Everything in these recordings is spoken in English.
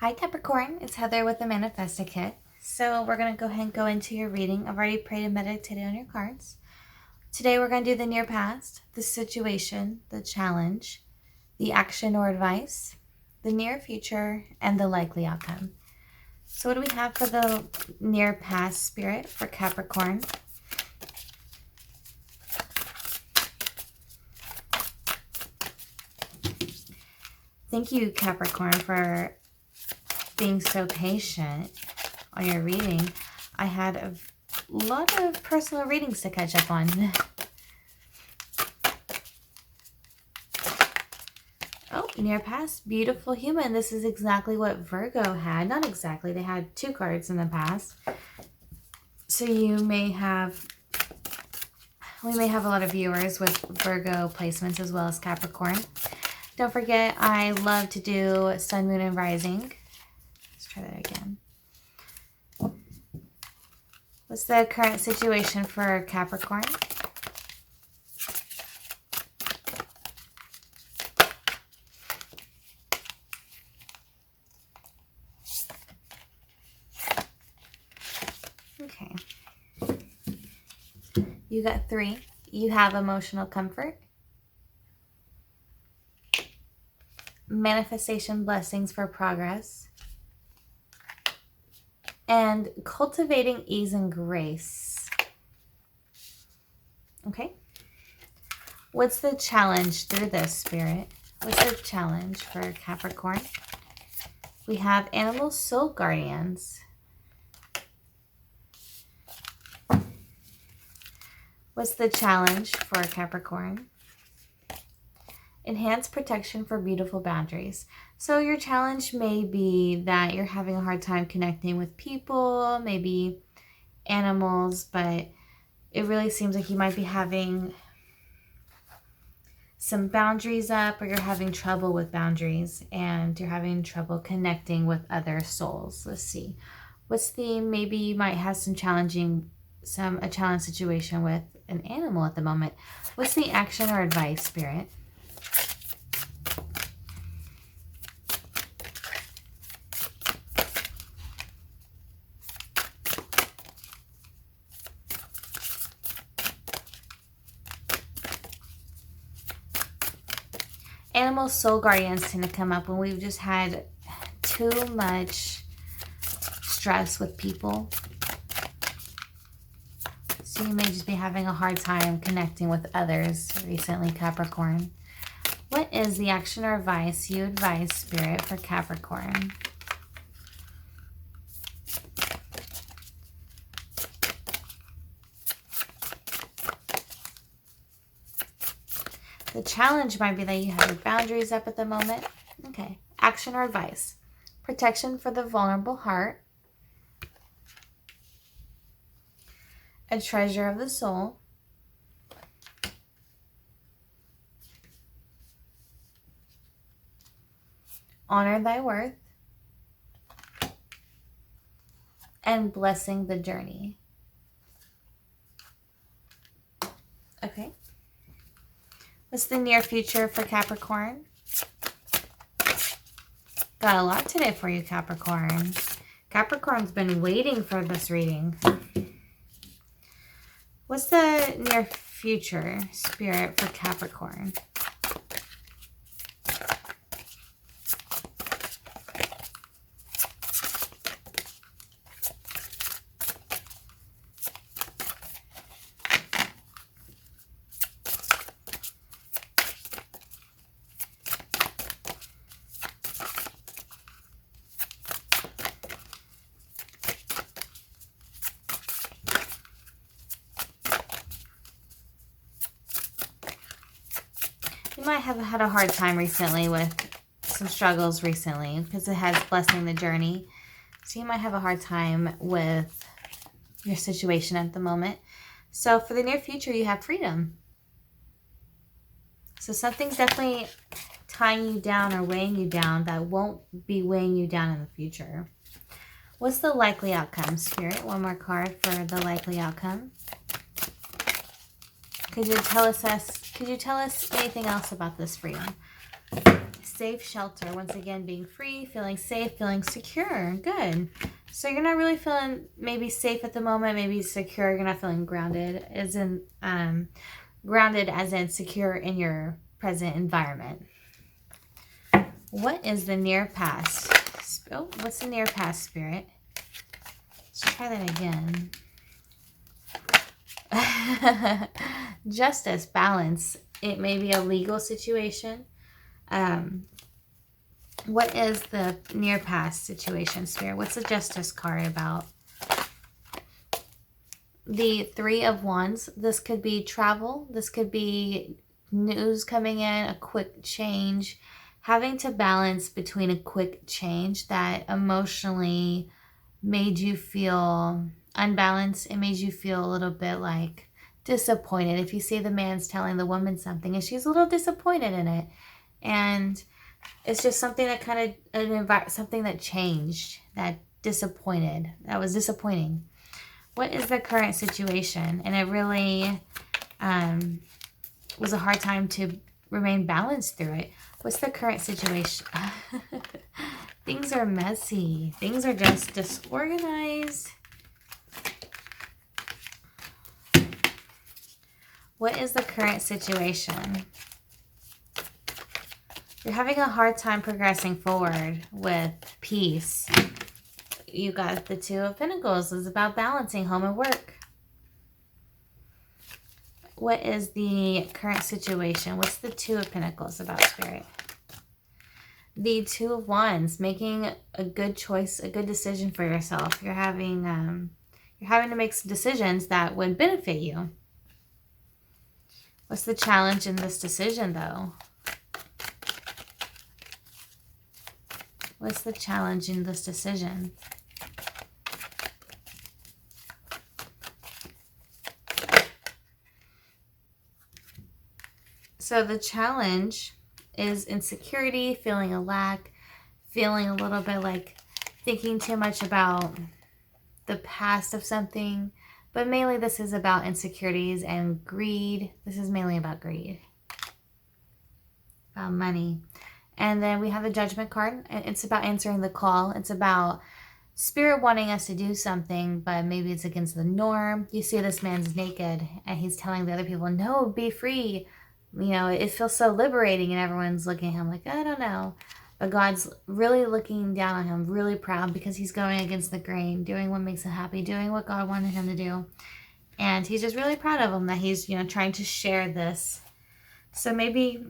Hi Capricorn, it's Heather with the Manifesta Kit. So we're going to go ahead and go into your reading. I've already prayed and meditated on your cards. Today we're going to do the near past, the situation, the challenge, the action or advice, the near future, and the likely outcome. So what do we have for the near past spirit for Capricorn? Thank you, Capricorn, for being so patient on your reading. I had a lot of personal readings to catch up on. Oh, near past, beautiful human. This is exactly what Virgo had. Not exactly. They had two cards in the past. So we may have a lot of viewers with Virgo placements as well as Capricorn. Don't forget, I love to do Sun, Moon, and Rising. Let's try that again. What's the current situation for Capricorn? Okay. You got 3. You have emotional comfort, manifestation blessings for progress, and cultivating ease and grace. Okay. What's the challenge through this, Spirit? What's the challenge for Capricorn? We have animal soul guardians. What's the challenge for Capricorn? Enhanced protection for beautiful boundaries. So your challenge may be that you're having a hard time connecting with people, maybe animals, but it really seems like you might be having some boundaries up, or you're having trouble with boundaries and you're having trouble connecting with other souls. Let's see. What's the, maybe you might have a challenge situation with an animal at the moment. What's the action or advice, Spirit? Animal soul guardians tend to come up when we've just had too much stress with people. So you may just be having a hard time connecting with others recently, Capricorn. What is the action or advice you advise, Spirit, for Capricorn? The challenge might be that you have your boundaries up at the moment. Okay. Action or advice. Protection for the vulnerable heart. A treasure of the soul. Honor thy worth. And blessing the journey. Okay. What's the near future for Capricorn? Got a lot today for you, Capricorn. Capricorn's been waiting for this reading. What's the near future, Spirit, for Capricorn? You might have had a hard time recently with some struggles recently because it has blessing the journey. So you might have a hard time with your situation at the moment. So for the near future, you have freedom. So something's definitely tying you down or weighing you down that won't be weighing you down in the future. What's the likely outcome, Spirit? One more card for the likely outcome. Could you tell us anything else about this freedom? Safe shelter. Once again, being free, feeling safe, feeling secure. Good. So you're not really feeling maybe safe at the moment, maybe secure. You're not feeling grounded, as in grounded as in secure in your present environment. What is the near past? Oh, what's the near past, Spirit? Let's try that again. Justice, balance. It may be a legal situation. What is the near past situation, Spirit? What's the Justice card about? The Three of Wands. This could be travel. This could be news coming in, a quick change. Having to balance between a quick change that emotionally made you feel unbalanced. It made you feel a little bit like disappointed. If you see the man's telling the woman something and she's a little disappointed in it. And it's just something that kind of, something that changed, that disappointed, that was disappointing. What is the current situation? And it really was a hard time to remain balanced through it. What's the current situation? Things are messy. Things are just disorganized. What is the current situation? You're having a hard time progressing forward with peace. You got the Two of Pentacles. It's about balancing home and work. What is the current situation? What's the Two of Pentacles about, Spirit? The Two of Wands, making a good choice, a good decision for yourself. You're having to make some decisions that would benefit you. What's the challenge in this decision, though? What's the challenge in this decision? So the challenge is insecurity, feeling a lack, feeling a little bit like thinking too much about the past of something. But mainly this is about insecurities and greed. This is mainly about greed. About money. And then we have the Judgment card. It's about answering the call. It's about Spirit wanting us to do something, but maybe it's against the norm. You see this man's naked and he's telling the other people, no, be free. You know, it feels so liberating, and everyone's looking at him like, I don't know. But God's really looking down on him, really proud, because he's going against the grain, doing what makes him happy, doing what God wanted him to do. And he's just really proud of him that he's, you know, trying to share this. So maybe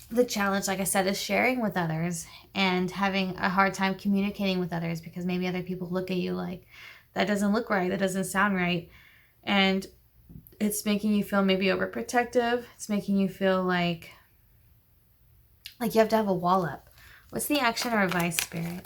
the challenge, like I said, is sharing with others and having a hard time communicating with others, because maybe other people look at you like, that doesn't look right, that doesn't sound right. And it's making you feel maybe overprotective. It's making you feel like you have to have a wall up. What's the action or advice, Spirit?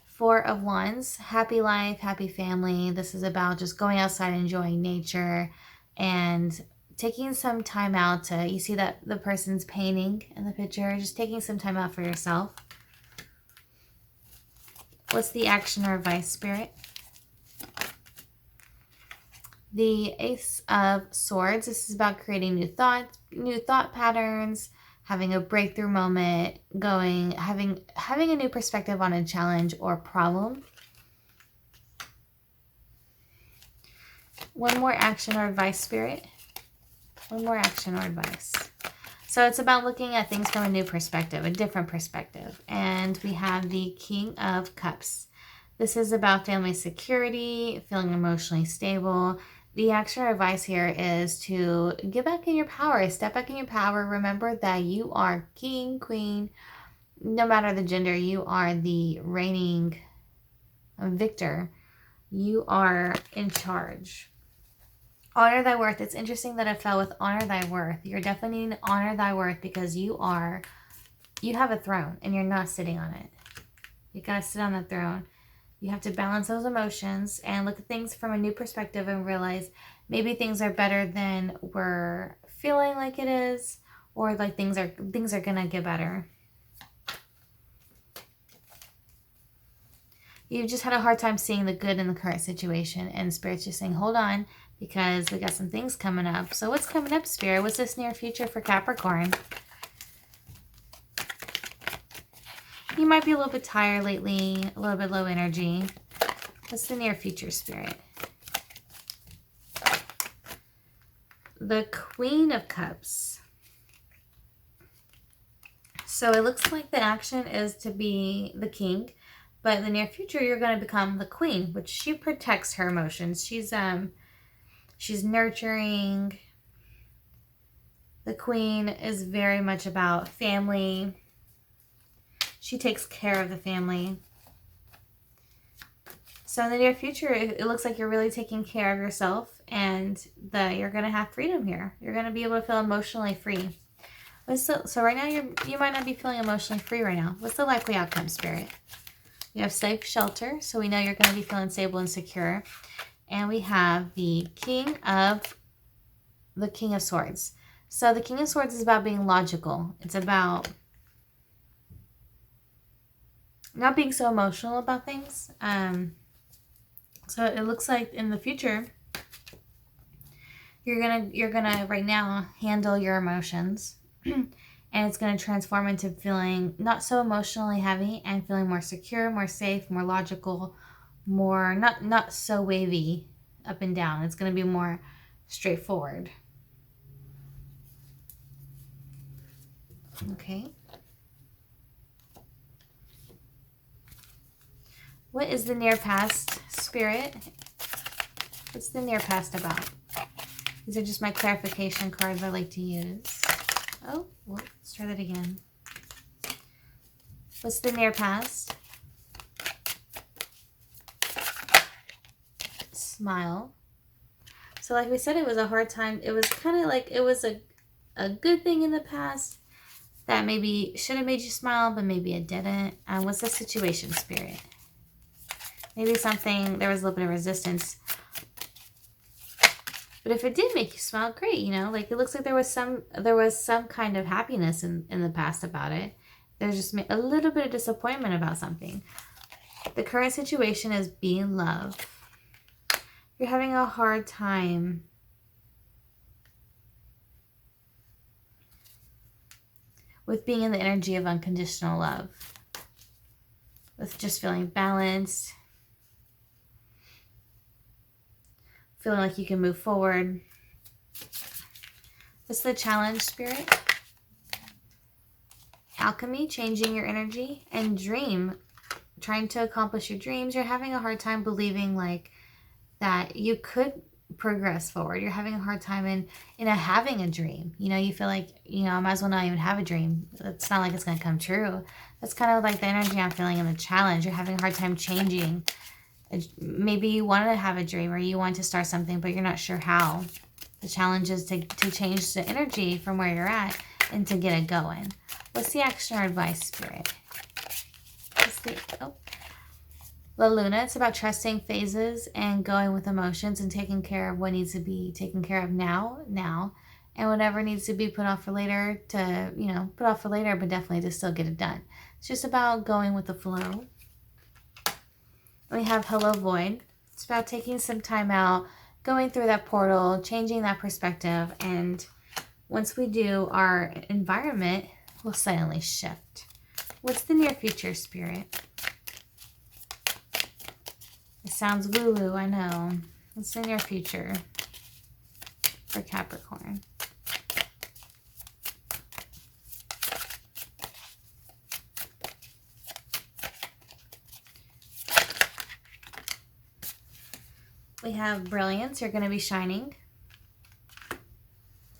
Four of Wands, happy life, happy family. This is about just going outside, enjoying nature, and taking some time out to, you see that the person's painting in the picture, just taking some time out for yourself. What's the action or advice, Spirit? The Ace of Swords. This is about creating new thought patterns, having a breakthrough moment, having a new perspective on a challenge or problem. One more action or advice, Spirit. One more action or advice. So it's about looking at things from a new perspective, a different perspective. And we have the King of Cups. This is about family security, feeling emotionally stable. The action or advice here is to get back in your power, step back in your power. Remember that you are king, queen, no matter the gender. You are the reigning victor. You are in charge. Honor thy worth. It's interesting that it fell with honor thy worth. You're definitely needing to honor thy worth, because you have a throne and you're not sitting on it. You got to sit on the throne. You have to balance those emotions and look at things from a new perspective and realize maybe things are better than we're feeling like it is, or like things are going to get better. You've just had a hard time seeing the good in the current situation, and Spirit's just saying, hold on, because we got some things coming up. So what's coming up, Spirit? What's this near future for Capricorn? You might be a little bit tired lately, a little bit low energy. What's the near future, Spirit? The Queen of Cups. So it looks like the action is to be the king, but in the near future you're going to become the queen, which she protects her emotions. She's nurturing. The queen is very much about family. She takes care of the family. So in the near future, it looks like you're really taking care of yourself, and that you're going to have freedom here. You're going to be able to feel emotionally free. So right now, you might not be feeling emotionally free right now. What's the likely outcome, Spirit? We have safe shelter, so we know you're going to be feeling stable and secure. And we have the King of Swords. So the King of Swords is about being logical. It's about not being so emotional about things. So it looks like in the future, you're gonna right now handle your emotions, and it's gonna transform into feeling not so emotionally heavy and feeling more secure, more safe, more logical, more not so wavy up and down. It's gonna be more straightforward. Okay. What is the near past, Spirit? What's the near past about? These are just my clarification cards I like to use. Oh, well, let's try that again. What's the near past? Smile. So like we said, it was a hard time. It was kind of like it was a good thing in the past that maybe should have made you smile, but maybe it didn't. What's the situation, Spirit? Maybe there was a little bit of resistance. But if it did make you smile, great, you know? Like, it looks like there was some kind of happiness in the past about it. There's just a little bit of disappointment about something. The current situation is being loved. You're having a hard time with being in the energy of unconditional love. With just feeling balanced. Feeling like you can move forward. What's the challenge, Spirit? Alchemy, changing your energy. And dream, trying to accomplish your dreams. You're having a hard time believing like that you could progress forward. You're having a hard time in having a dream. You know, you feel like, you know, I might as well not even have a dream. It's not like it's going to come true. That's kind of like the energy I'm feeling in the challenge. You're having a hard time changing. Maybe you wanted to have a dream, or you want to start something, but you're not sure how. The challenge is to change the energy from where you're at and to get it going. What's the action or advice, Spirit? La Luna, it's about trusting phases and going with emotions and taking care of what needs to be taken care of now, and whatever needs to be put off for later to, you know, put off for later, but definitely to still get it done. It's just about going with the flow. We have Hello Void. It's about taking some time out, going through that portal, changing that perspective, and once we do, our environment will suddenly shift. What's the near future, Spirit? It sounds woo-woo, I know. What's the near future for Capricorn? We have Brilliance, you're going to be shining.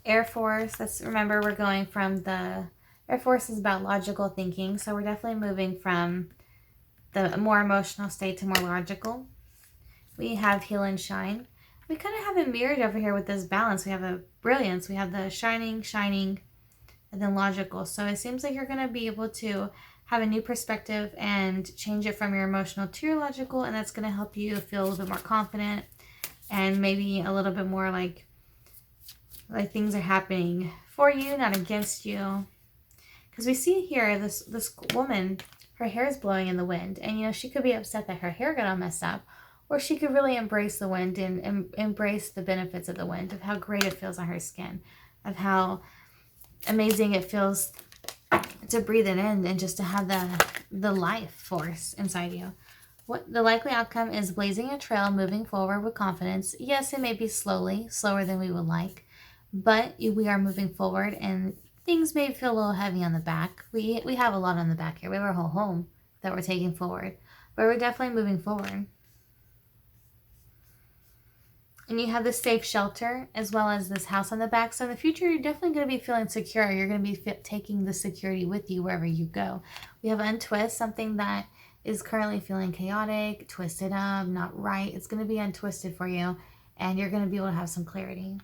Air Force, remember we're going from the, Air Force is about logical thinking, so we're definitely moving from the more emotional state to more logical. We have Heal and Shine. We kind of have it mirrored over here with this balance. We have a Brilliance, we have the shining, and then logical. So it seems like you're going to be able to have a new perspective and change it from your emotional to your logical, and that's going to help you feel a little bit more confident and maybe a little bit more like things are happening for you, not against you. Because we see here this woman, her hair is blowing in the wind, and you know, she could be upset that her hair got all messed up, Or she could really embrace the wind and embrace the benefits of the wind, of how great it feels on her skin, of how amazing it feels to breathe it in and just to have the life force inside you. What the likely outcome is blazing a trail, moving forward with confidence. Yes, it may be slowly, slower than we would like, but we are moving forward, and things may feel a little heavy on the back. We have a lot on the back here. We have our whole home that we're taking forward, but we're definitely moving forward. And you have the safe shelter as well as this house on the back. So in the future, you're definitely going to be feeling secure. You're going to be taking the security with you wherever you go. We have untwist, something that is currently feeling chaotic, twisted up, not right. It's going to be untwisted for you, and you're going to be able to have some clarity.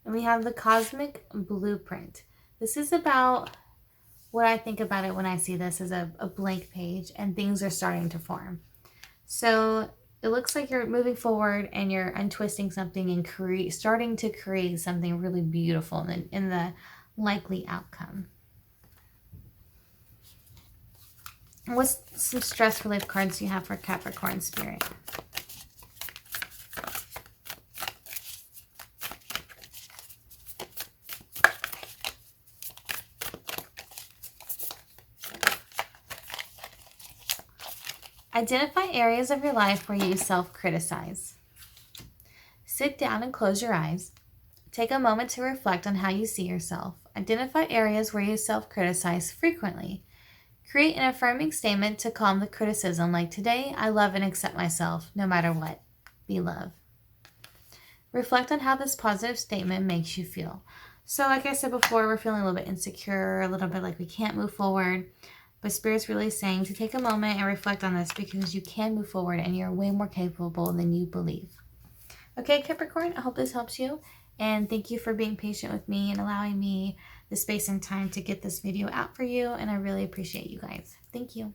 And we have the cosmic blueprint. This is about what I think about it when I see this as a blank page and things are starting to form. So it looks like you're moving forward and you're untwisting something and starting to create something really beautiful in the likely outcome. What's some stress relief cards you have for Capricorn spirit? Identify areas of your life where you self-criticize. Sit down and close your eyes. Take a moment to reflect on how you see yourself. Identify areas where you self-criticize frequently. Create an affirming statement to calm the criticism, like, today I love and accept myself, no matter what. Be love. Reflect on how this positive statement makes you feel. So like I said before, we're feeling a little bit insecure, a little bit like we can't move forward. But Spirit's really saying to take a moment and reflect on this, because you can move forward and you're way more capable than you believe. Okay, Capricorn, I hope this helps you. And thank you for being patient with me and allowing me the space and time to get this video out for you. And I really appreciate you guys. Thank you.